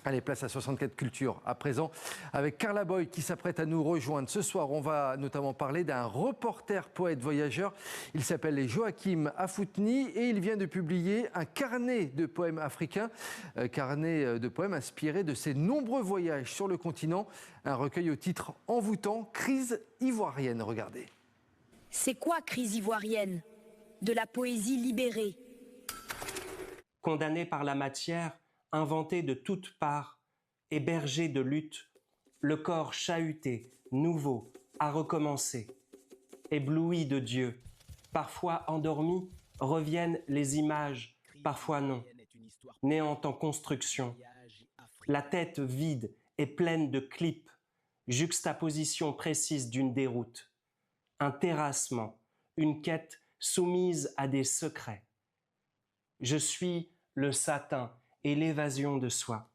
Allez, place à 64 cultures. À présent, avec Carla Boy qui s'apprête à nous rejoindre. Ce soir, on va notamment parler d'un reporter poète voyageur. Il s'appelle Joachim Afouthni et il vient de publier un carnet de poèmes africains. Carnet de poèmes inspiré de ses nombreux voyages sur le continent. Un recueil au titre envoûtant, Crise ivoirienne. Regardez. C'est quoi Crise ivoirienne? De la poésie libérée. Condamné par la matière, inventé de toutes parts, hébergé de lutte, le corps chahuté, nouveau, à recommencer. Ébloui de Dieu, parfois endormi, reviennent les images, parfois non. Néant en construction, la tête vide et pleine de clips, juxtaposition précise d'une déroute. Un terrassement, une quête soumise à des secrets. Je suis le satin et l'évasion de soi,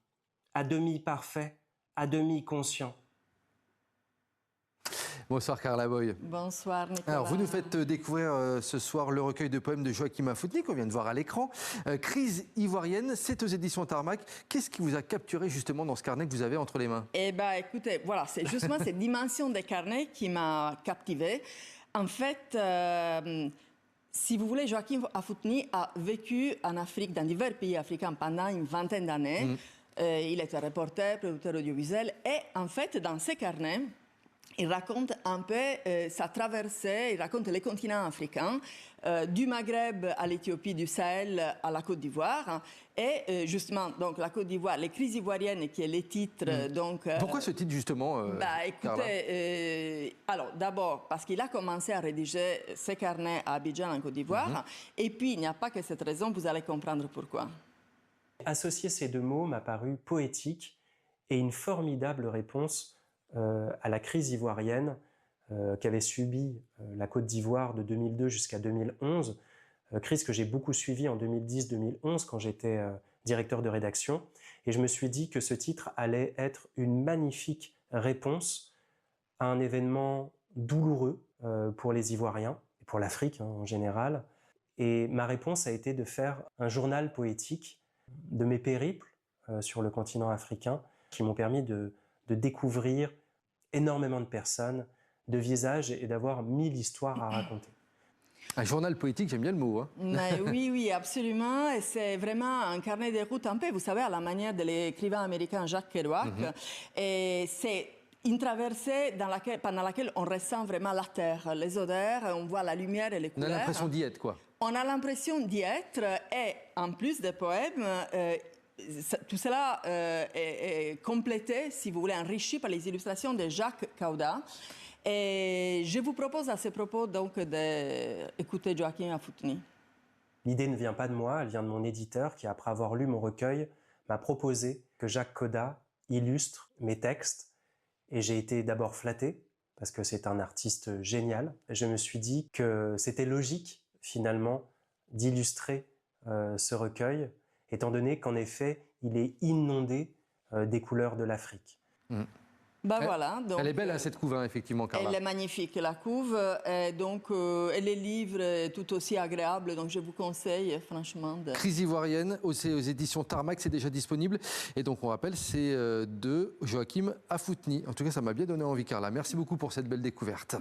à demi parfait, à demi conscient. Bonsoir Carla Boy. Bonsoir Nicolas. Alors vous nous faites découvrir ce soir le recueil de poèmes de Joachim Afouthni qu'on vient de voir à l'écran. Crise ivoirienne, c'est aux éditions Tarmac. Qu'est-ce qui vous a capturé justement dans ce carnet que vous avez entre les mains? Eh bien écoutez, voilà, c'est justement cette dimension des carnets qui m'a captivée. En fait, si vous voulez, Joachim Afouthni a vécu en Afrique, dans divers pays africains pendant une vingtaine d'années. Il était reporter, producteur audiovisuel. Et en fait, dans ces carnets, il raconte un peu sa traversée, il raconte les continents africains, du Maghreb à l'Éthiopie, du Sahel à la Côte d'Ivoire. Et justement, donc la Côte d'Ivoire, les crises ivoiriennes, qui est le titre. Donc, pourquoi ce titre justement écoutez, alors d'abord, parce qu'il a commencé à rédiger ses carnets à Abidjan, en Côte d'Ivoire. Et puis, il n'y a pas que cette raison, vous allez comprendre pourquoi. Associer ces deux mots m'a paru poétique et une formidable réponse à la crise ivoirienne qu'avait subie la Côte d'Ivoire de 2002 jusqu'à 2011, crise que j'ai beaucoup suivie en 2010-2011 quand j'étais directeur de rédaction. Et je me suis dit que ce titre allait être une magnifique réponse à un événement douloureux pour les Ivoiriens et pour l'Afrique en général. Et ma réponse a été de faire un journal poétique de mes périples sur le continent africain qui m'ont permis de découvrir énormément de personnes, de visages et d'avoir 1000 histoires à raconter. Un journal poétique, j'aime bien le mot. Mais oui, absolument. Et c'est vraiment un carnet de route un peu, vous savez, à la manière de l'écrivain américain Jacques Kerouac. Et c'est une traversée pendant laquelle on ressent vraiment la terre, les odeurs, on voit la lumière et les couleurs. On a l'impression d'y être, quoi. On a l'impression d'y être et en plus des poèmes, tout cela est complété, si vous voulez, enrichi par les illustrations de Jacques Cauda. Et je vous propose à ce propos donc d'écouter Joachim Afouthni. L'idée ne vient pas de moi, elle vient de mon éditeur qui, après avoir lu mon recueil, m'a proposé que Jacques Cauda illustre mes textes. Et j'ai été d'abord flatté, parce que c'est un artiste génial. Je me suis dit que c'était logique, finalement, d'illustrer ce recueil, étant donné qu'en effet, il est inondé des couleurs de l'Afrique. Voilà, donc, elle est belle, cette couve, effectivement, Carla. Elle est magnifique, la couve. Et donc, et les livres, tout aussi agréables. Donc, je vous conseille, franchement. Crise ivoirienne, aux éditions Tarmac, c'est déjà disponible. Et donc, on rappelle, c'est de Joachim Afouthni. En tout cas, ça m'a bien donné envie, Carla. Merci beaucoup pour cette belle découverte.